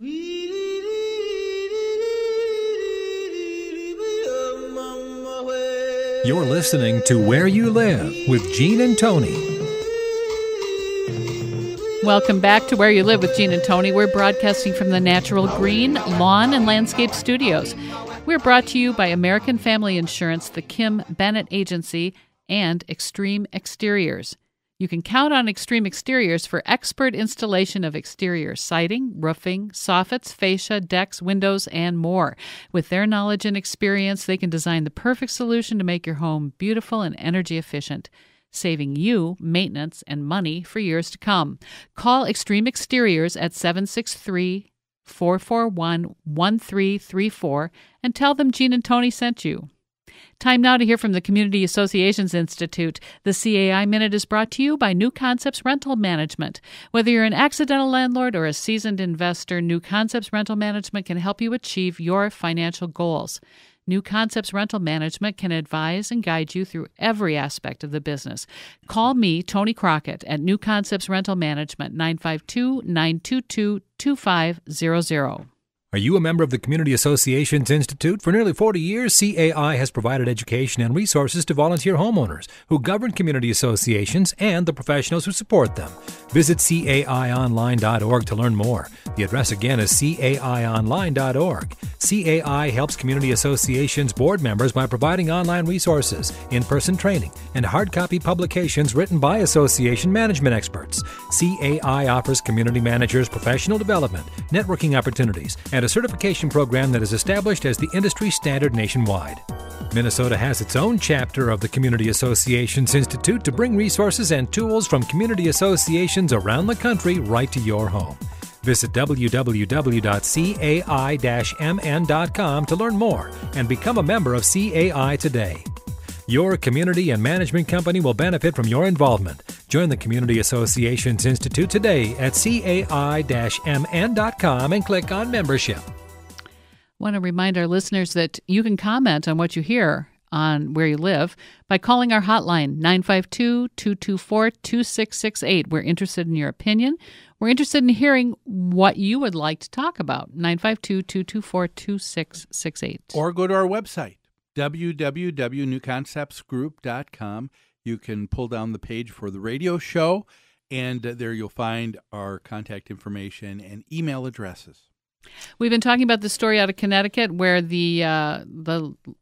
You're listening to Where You Live with Gene and Tony. Welcome back to Where You Live with Gene and Tony. We're broadcasting from the Natural Green Lawn and Landscape Studios. We're brought to you by American Family Insurance, the Kim Bennett Agency, and Extreme Exteriors. You can count on Extreme Exteriors for expert installation of exterior siding, roofing, soffits, fascia, decks, windows, and more. With their knowledge and experience, they can design the perfect solution to make your home beautiful and energy efficient, saving you maintenance and money for years to come. Call Extreme Exteriors at 763-441-1334 and tell them Gene and Tony sent you. Time now to hear from the Community Associations Institute. The CAI Minute is brought to you by New Concepts Rental Management. Whether you're an accidental landlord or a seasoned investor, New Concepts Rental Management can help you achieve your financial goals. New Concepts Rental Management can advise and guide you through every aspect of the business. Call me, Tony Crockett, at New Concepts Rental Management, 952-922-2500. Are you a member of the Community Associations Institute? For nearly 40 years, CAI has provided education and resources to volunteer homeowners who govern community associations and the professionals who support them. Visit caionline.org to learn more. The address again is caionline.org. CAI helps community associations board members by providing online resources, in-person training, and hard copy publications written by association management experts. CAI offers community managers professional development, networking opportunities, and a certification program that is established as the industry standard nationwide. Minnesota has its own chapter of the Community Associations Institute to bring resources and tools from community associations around the country right to your home. Visit www.cai-mn.com to learn more and become a member of CAI today. Your community and management company will benefit from your involvement. Join the Community Associations Institute today at cai-mn.com and click on membership. I want to remind our listeners that you can comment on what you hear on Where You Live by calling our hotline, 952-224-2668. We're interested in your opinion. We're interested in hearing what you would like to talk about, 952-224-2668. Or go to our website, www.newconceptsgroup.com. You can pull down the page for the radio show, and there you'll find our contact information and email addresses. We've been talking about the story out of Connecticut where the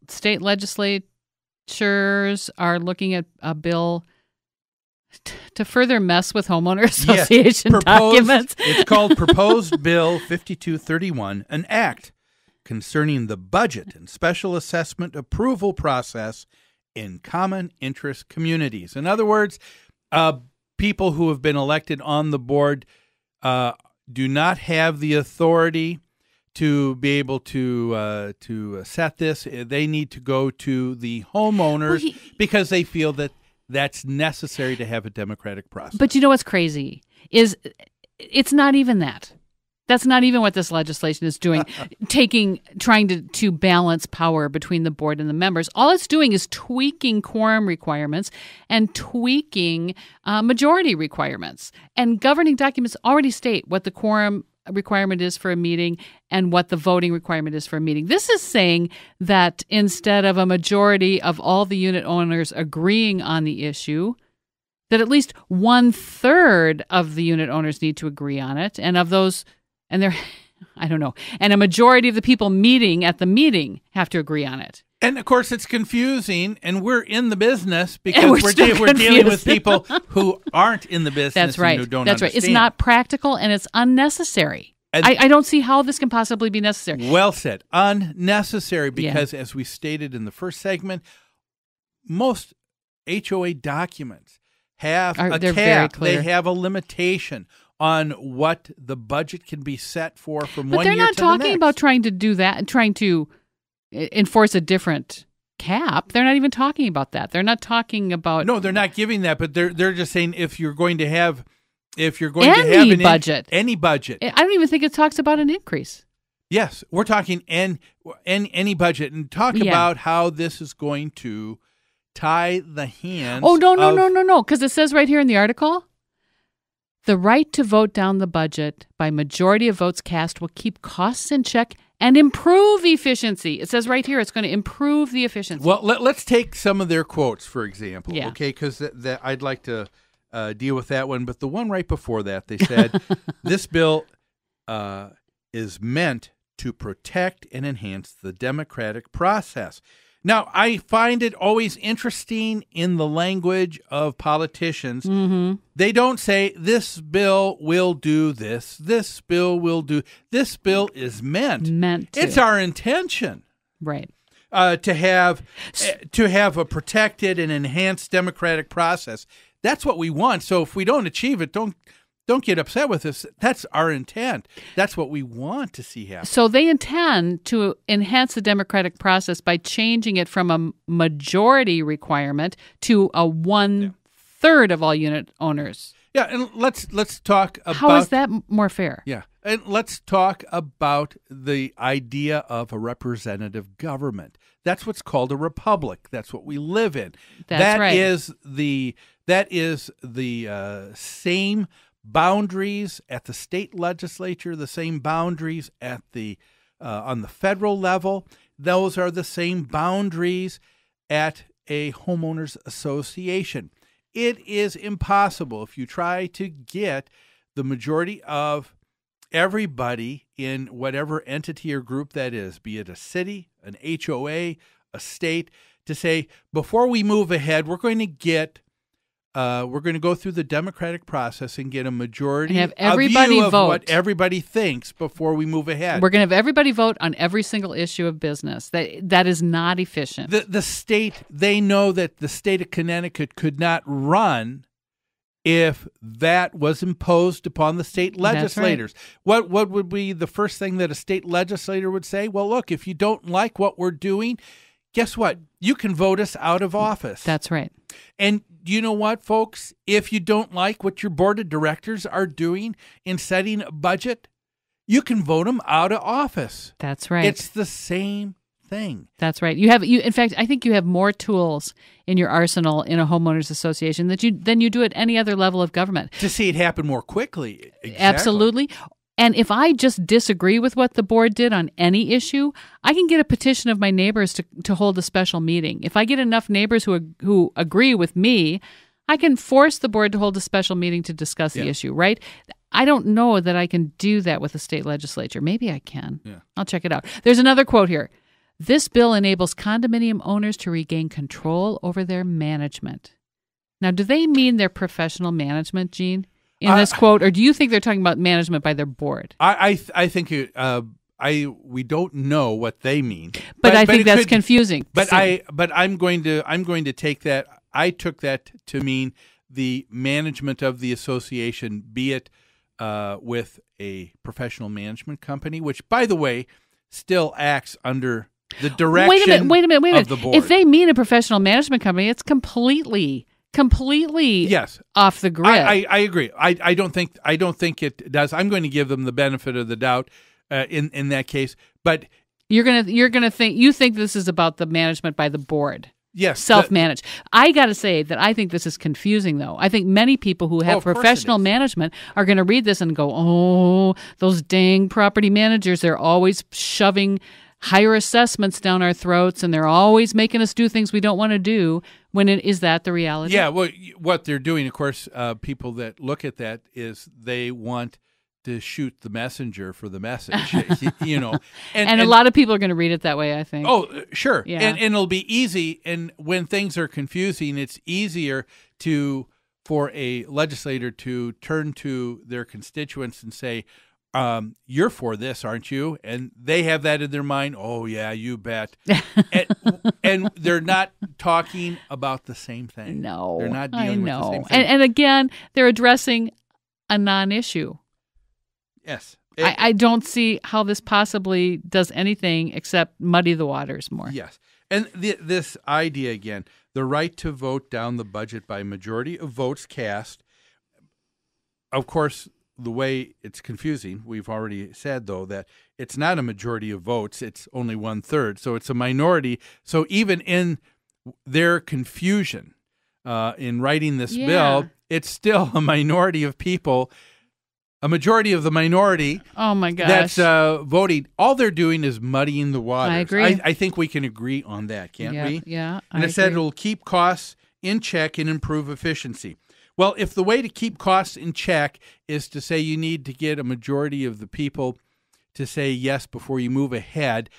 state legislatures are looking at a bill to further mess with homeowner association documents. It's called Proposed Bill 5231, an act concerning the budget and special assessment approval process in common interest communities. In other words, people who have been elected on the board do not have the authority to be able to set this. They need to go to the homeowners because they feel that that's necessary to have a democratic process. But you know what's crazy is it's not even that. That's not even what this legislation is doing, trying to balance power between the board and the members. All it's doing is tweaking quorum requirements and tweaking majority requirements. And governing documents already state what the quorum requirement is for a meeting and what the voting requirement is for a meeting. This is saying that instead of a majority of all the unit owners agreeing on the issue, that at least 1/3 of the unit owners need to agree on it. And of those... And and a majority of the people meeting at the meeting have to agree on it. And of course, it's confusing, and we're in the business because we're dealing with people who aren't in the business. That's right. And who don't That's understand. right. It's not practical and it's unnecessary. I don't see how this can possibly be necessary. Well said. Unnecessary because, as we stated in the first segment, most HOA documents have a cap. Very clear. They have a limitation on what the budget can be set for from but one year to the next. But they're not talking about trying to do that and trying to enforce a different cap. They're not even talking about that. They're not talking about... No, they're not giving that, but they're just saying if you're going to have any budget. Any budget. I don't even think it talks about an increase. Yes, we're talking any budget and talk about how this is going to tie the hands no, because it says right here in the article The right to vote down the budget by majority of votes cast will keep costs in check and improve efficiency. It says right here it's going to improve the efficiency. Well, let's take some of their quotes, for example, Yeah. okay, because I'd like to deal with that one. But the one right before that, they said, this bill is meant to protect and enhance the democratic process. Now, I find it always interesting in the language of politicians. Mm-hmm. They don't say, this bill will do this, this bill will do. This bill is meant to. It's our intention. Right. To have a protected and enhanced democratic process. That's what we want. So if we don't achieve it, don't get upset with us. That's our intent. That's what we want to see happen. So they intend to enhance the democratic process by changing it from a majority requirement to a 1/3 of all unit owners. Yeah, and let's talk about how is that more fair? Yeah, and let's talk about the idea of a representative government. That's what's called a republic. That's what we live in. That's right. That is the same boundaries at the state legislature, the same boundaries at the on the federal level. Those are the same boundaries at a homeowners association. It is impossible if you try to get the majority of everybody in whatever entity or group that is, be it a city, an HOA, a state, to say, before we move ahead, we're going to go through the democratic process and get a majority and have everybody of vote what everybody thinks before we move ahead. We're going to have everybody vote on every single issue of business. That is not efficient. The state, they know that the state of Connecticut could not run if that was imposed upon the state legislators. Right. What would be the first thing that a state legislator would say? Well, look, if you don't like what we're doing, guess what? You can vote us out of office. That's right. And you know what, folks? If you don't like what your board of directors are doing in setting a budget, you can vote them out of office. That's right. It's the same thing. That's right. In fact, I think you have more tools in your arsenal in a homeowners association than you do at any other level of government. To see it happen more quickly. Exactly. Absolutely. And if I just disagree with what the board did on any issue, I can get a petition of my neighbors to hold a special meeting. If I get enough neighbors who agree with me, I can force the board to hold a special meeting to discuss the issue, right? I don't know that I can do that with the state legislature. Maybe I can. Yeah. I'll check it out. There's another quote here. This bill enables condominium owners to regain control over their management. Now, do they mean their professional management, Gene? In this quote, or do you think they're talking about management by their board? I think we don't know what they mean, but I think that's confusing. But I'm going to take that. I took that to mean the management of the association, be it with a professional management company, which, by the way, still acts under the direction. Wait a minute. Of the board. If they mean a professional management company, it's completely yes off the grid. I agree. I don't think it does. I'm going to give them the benefit of the doubt in that case. But you think this is about the management by the board. Yes, self-managed. I got to say that I think this is confusing, though. I think many people who have professional management are going to read this and go, "Oh, those dang property managers! They're always shoving higher assessments down our throats, and they're always making us do things we don't want to do." Is that the reality? Yeah, well, what they're doing, of course, people that look at that is they want to shoot the messenger for the message, And a lot of people are going to read it that way, I think. Oh, sure. Yeah. And it'll be easy, and when things are confusing, it's easier for a legislator to turn to their constituents and say, you're for this, aren't you? And they have that in their mind. Oh, yeah, you bet. and they're not talking about the same thing. No, they're not dealing with the same thing. And again, they're addressing a non-issue. Yes. I don't see how this possibly does anything except muddy the waters more. Yes. And this idea, again, the right to vote down the budget by majority of votes cast, of course, the way it's confusing, we've already said, though, that it's not a majority of votes. It's only 1/3. So it's a minority. So even in their confusion in writing this bill, it's still a minority of people, a majority of the minority. Oh my gosh, that's voting. All they're doing is muddying the waters. I agree. I think we can agree on that, can't we? Yeah. And it said it'll keep costs in check and improve efficiency. Well, if the way to keep costs in check is to say you need to get a majority of the people to say yes before you move ahead,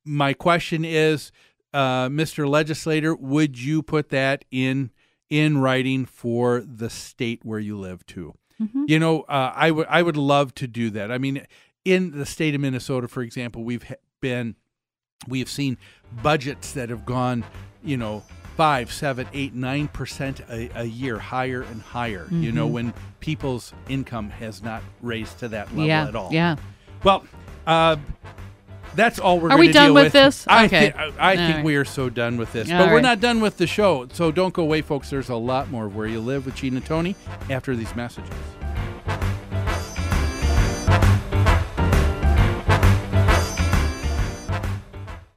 my question is, Mr. Legislator, would you put that in writing for the state where you live too? Mm-hmm. You know, I would love to do that. I mean, in the state of Minnesota, for example, we have seen budgets that have gone, 5, 7, 8, 9% a year higher and higher, Mm-hmm. When people's income has not raised to that level at all. Yeah. Well, that's all we're Are going we to done deal with this? I Okay. think right. we are so done with this. All But we're right. not done with the show. So don't go away, folks. There's a lot more of Where You Live with Gene and Tony after these messages.